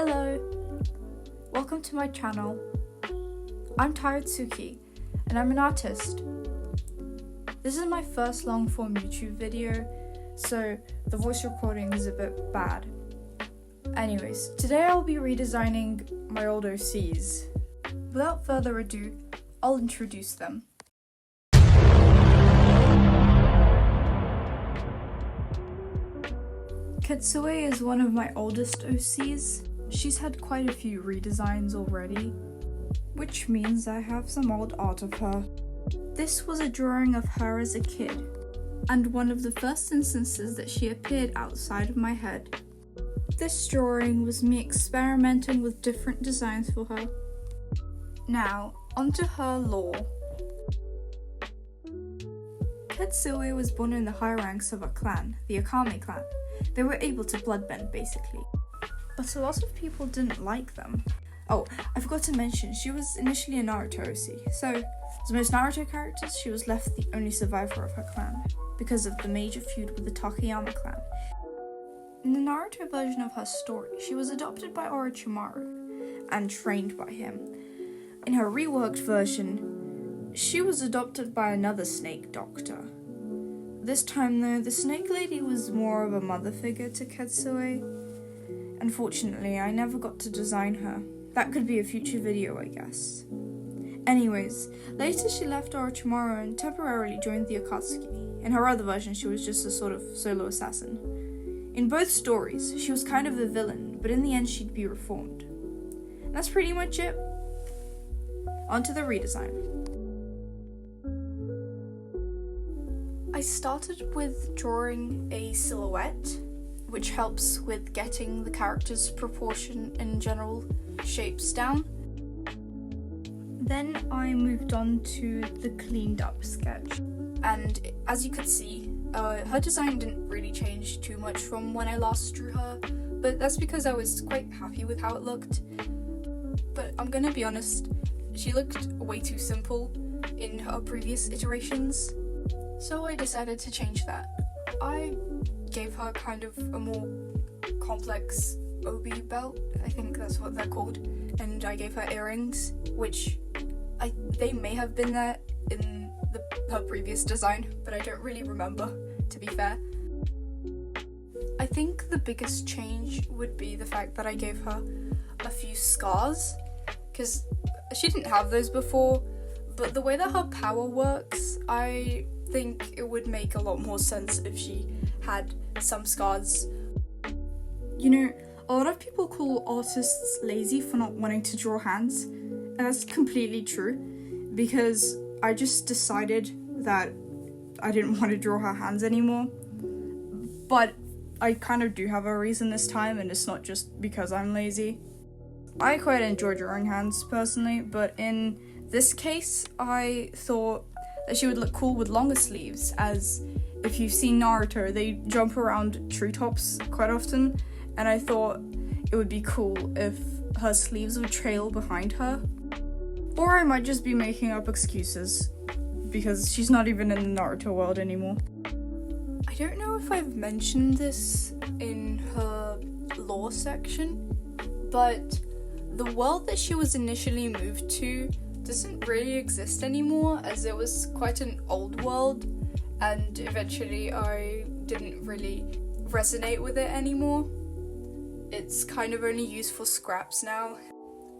Hello! Welcome to my channel. I'm Taratsuki, and I'm an artist. This is my first long-form YouTube video, so the voice recording is a bit bad. Anyways, today I'll be redesigning my old OCs. Without further ado, I'll introduce them. Katsue is one of my oldest OCs. She's had quite a few redesigns already, which means I have some old art of her. This was a drawing of her as a kid, and one of the first instances that she appeared outside of my head. This drawing was me experimenting with different designs for her. Now, onto her lore. Katsue was born in the high ranks of a clan, the Akame clan. They were able to bloodbend, basically. But a lot of people didn't like them. Oh, I forgot to mention, she was initially a Naruto OC, so as most Naruto characters, she was left the only survivor of her clan, because of the major feud with the Takayama clan. In the Naruto version of her story, she was adopted by Orochimaru, and trained by him. In her reworked version, she was adopted by another snake doctor. This time though, the snake lady was more of a mother figure to Katsue. Unfortunately, I never got to design her. That could be a future video, I guess. Anyways, later she left Orochimaru and temporarily joined the Akatsuki. In her other version, she was just a sort of solo assassin. In both stories, she was kind of the villain, but in the end she'd be reformed. And that's pretty much it. On to the redesign. I started with drawing a silhouette, which helps with getting the character's proportion and general shapes down. Then I moved on to the cleaned up sketch, and as you could see, her design didn't really change too much from when I last drew her, but that's because I was quite happy with how it looked. But I'm gonna be honest, she looked way too simple in her previous iterations, so I decided to change that. I gave her kind of a more complex obi belt, I think that's what they're called, and I gave her earrings, which they may have been there in her previous design, but I don't really remember, to be fair. I think the biggest change would be the fact that I gave her a few scars, because she didn't have those before, but the way that her power works, I think it would make a lot more sense if she had some scars. You know, a lot of people call artists lazy for not wanting to draw hands, and that's completely true, because I just decided that I didn't want to draw her hands anymore. But I kind of do have a reason this time, and it's not just because I'm lazy. I quite enjoy drawing hands personally, but in this case, I thought that she would look cool with longer sleeves, as if you've seen Naruto, they jump around treetops quite often, and I thought it would be cool if her sleeves would trail behind her. Or I might just be making up excuses, because she's not even in the Naruto world anymore. I don't know if I've mentioned this in her lore section, but the world that she was initially moved to doesn't really exist anymore, as it was quite an old world, and eventually I didn't really resonate with it anymore. It's kind of only used for scraps now,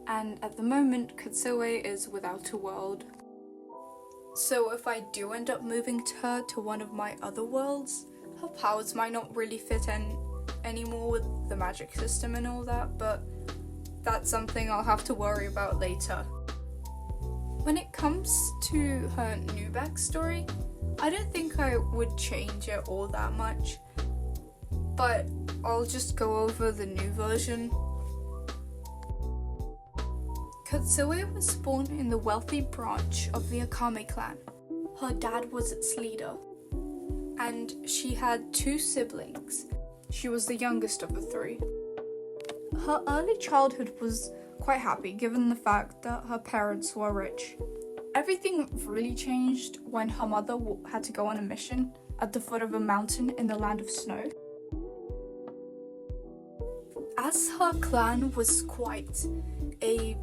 and at the moment Katsue is without a world. So if I do end up moving her to one of my other worlds, her powers might not really fit in anymore with the magic system and all that, but that's something I'll have to worry about later. When it comes to her new backstory, I don't think I would change it all that much, but I'll just go over the new version. Katsue was born in the wealthy branch of the Akame clan. Her dad was its leader, and she had two siblings. She was the youngest of the three. Her early childhood was quite happy, given the fact that her parents were rich. Everything really changed when her mother had to go on a mission at the foot of a mountain in the land of snow. As her clan was quite a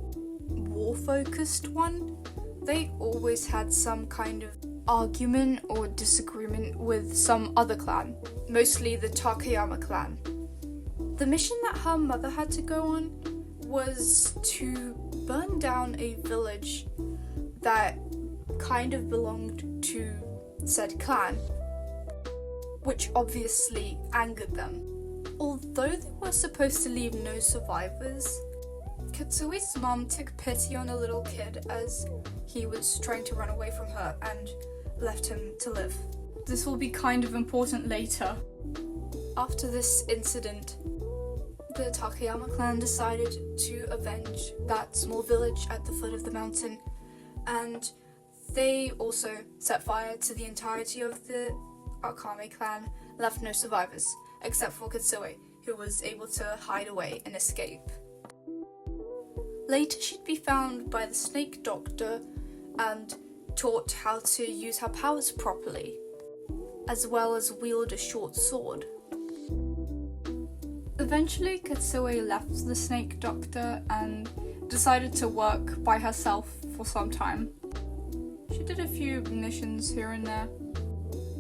war-focused one, they always had some kind of argument or disagreement with some other clan, mostly the Takayama clan. The mission that her mother had to go on was to burn down a village that kind of belonged to said clan, which obviously angered them. Although they were supposed to leave no survivors, Katsui's mom took pity on a little kid as he was trying to run away from her and left him to live. This will be kind of important later. After this incident, the Takayama clan decided to avenge that small village at the foot of the mountain, and they also set fire to the entirety of the Akame clan, left no survivors, except for Katsue, who was able to hide away and escape. Later she'd be found by the snake doctor and taught how to use her powers properly, as well as wield a short sword. Eventually Katsue left the snake doctor and decided to work by herself for some time. She did a few missions here and there.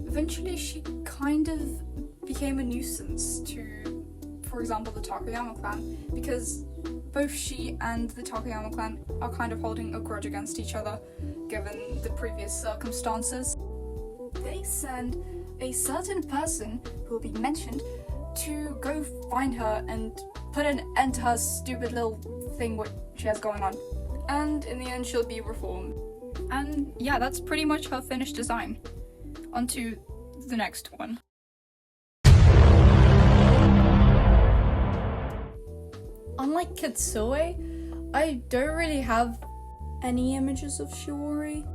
Eventually she kind of became a nuisance to, for example, the Takayama clan, because both she and the Takayama clan are kind of holding a grudge against each other, given the previous circumstances. They send a certain person, who will be mentioned, to go find her and put an end to her stupid little thing what she has going on. And in the end she'll be reformed. And yeah, that's pretty much her finished design. On to the next one. Unlike Katsue, I don't really have any images of Shiori,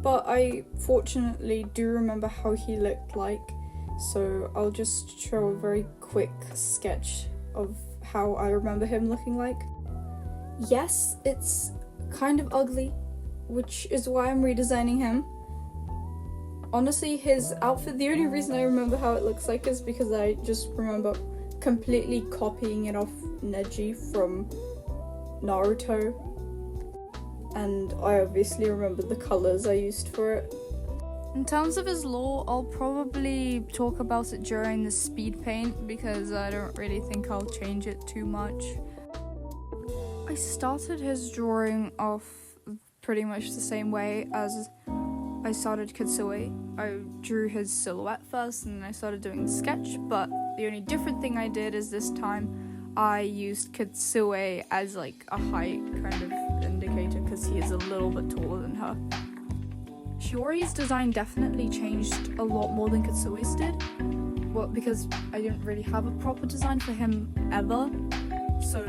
but I fortunately do remember how he looked like, so I'll just show a very quick sketch of how I remember him looking like. Yes, it's kind of ugly, which is why I'm redesigning him. Honestly, his outfit, the only reason I remember how it looks like is because I just remember completely copying it off Neji from Naruto, and I obviously remember the colours I used for it. In terms of his lore, I'll probably talk about it during the speed paint because I don't really think I'll change it too much. I started his drawing off pretty much the same way as I started Katsue. I drew his silhouette first and then I started doing the sketch, but the only different thing I did is this time I used Katsue as like a height kind of indicator because he is a little bit taller than her. Shiori's design definitely changed a lot more than Katsue's did. Well, because I didn't really have a proper design for him ever, so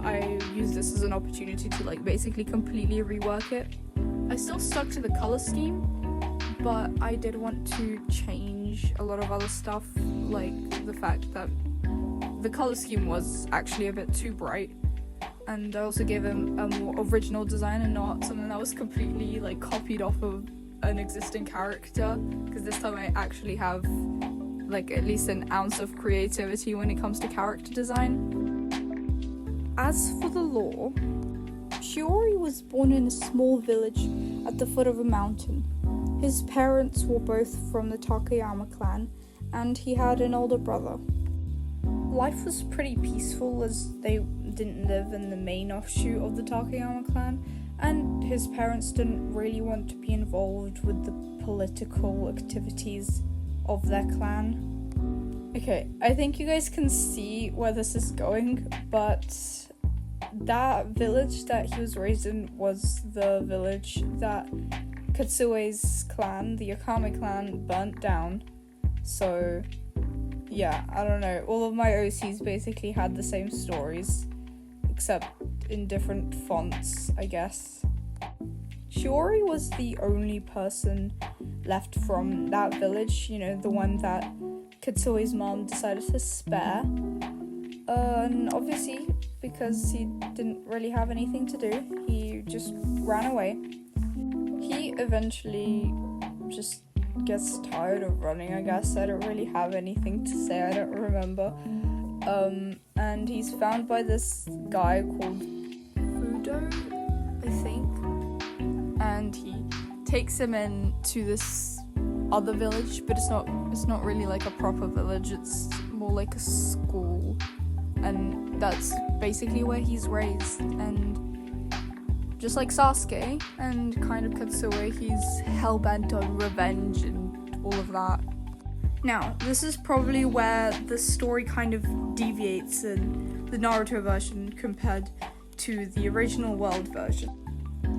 I used this as an opportunity to like basically completely rework it. I still stuck to the color scheme, but I did want to change a lot of other stuff, like the fact that the color scheme was actually a bit too bright, and I also gave him a more original design and not something that was completely like copied off of an existing character, because this time I actually have like at least an ounce of creativity when it comes to character design. As for the lore, Shiori was born in a small village at the foot of a mountain. His parents were both from the Takayama clan, and he had an older brother. Life was pretty peaceful as they didn't live in the main offshoot of the Takayama clan, and his parents didn't really want to be involved with the political activities of their clan. Okay, I think you guys can see where this is going, but that village that he was raised in was the village that Katsue's clan, the Akame clan, burnt down. So yeah, I don't know, all of my OCs basically had the same stories, except in different fonts, I guess. Shiori was the only person left from that village, you know, the one that Katsue's mom decided to spare. And obviously, because he didn't really have anything to do, he just ran away. He eventually just gets tired of running, I guess. I don't really have anything to say, I don't remember. and he's found by this guy called Fudo, I think, and he takes him in to this other village, but it's not really like a proper village, it's more like a school, and that's basically where he's raised. And just like Sasuke and kind of Katsuo, he's hell-bent on revenge and all of that. Now, this is probably where the story kind of deviates in the Naruto version compared to the original world version.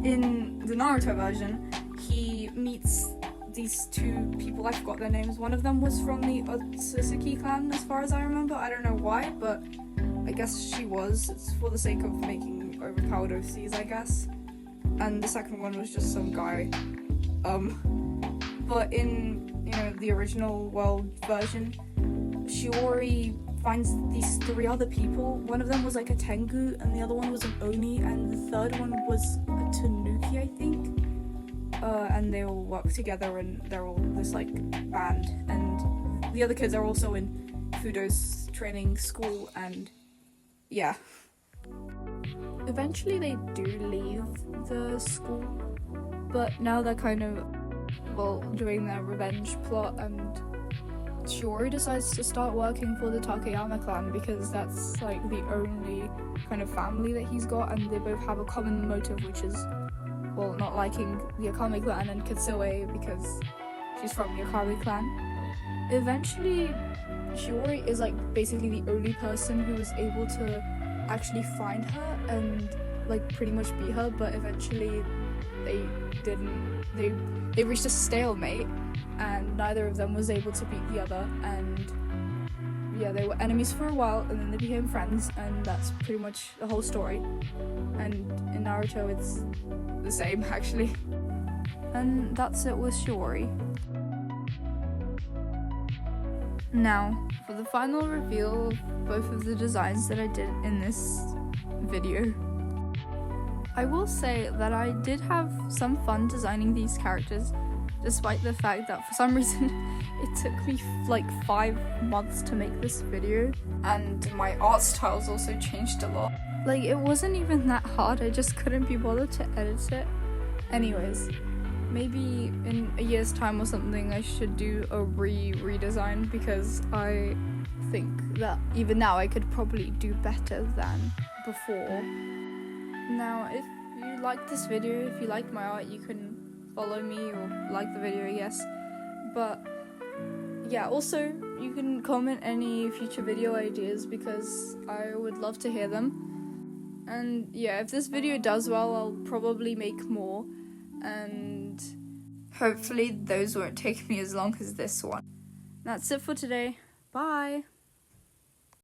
In the Naruto version, he meets these two people, I forgot their names. One of them was from the Otsutsuki clan, as far as I remember. I don't know why, but I guess she was. It's for the sake of making overpowered OCs, I guess. And the second one was just some guy. But in, the original world version, Shiori finds these three other people. One of them was like a Tengu, and the other one was an Oni, and the third one was a Tanuki, I think. And they all work together, and they're all this like band. And the other kids are also in Fudo's training school, and yeah. Eventually they do leave the school, but now they're kind of, doing their revenge plot, and Shiori decides to start working for the Takayama clan because that's like the only kind of family that he's got, and they both have a common motive, which is, not liking the Akame clan, and Katsuo because she's from the Akame clan. Eventually, Shiori is like basically the only person who was able to actually find her and like pretty much beat her, but eventually they didn't. They reached a stalemate, and neither of them was able to beat the other, and yeah, they were enemies for a while, and then they became friends, and that's pretty much the whole story. And in Naruto it's the same, actually. And that's it with Shiori. Now, for the final reveal of both of the designs that I did in this video. I will say that I did have some fun designing these characters, despite the fact that for some reason it took me like 5 months to make this video, and my art styles also changed a lot. Like, it wasn't even that hard, I just couldn't be bothered to edit it. Anyways, maybe in a year's time or something I should do a redesign, because I think that even now I could probably do better than before. Now, if you liked this video, if you liked my art, you can follow me or like the video, I guess. But yeah, also you can comment any future video ideas because I would love to hear them. And yeah, if this video does well, I'll probably make more, and hopefully those won't take me as long as this one. That's it for today. Bye!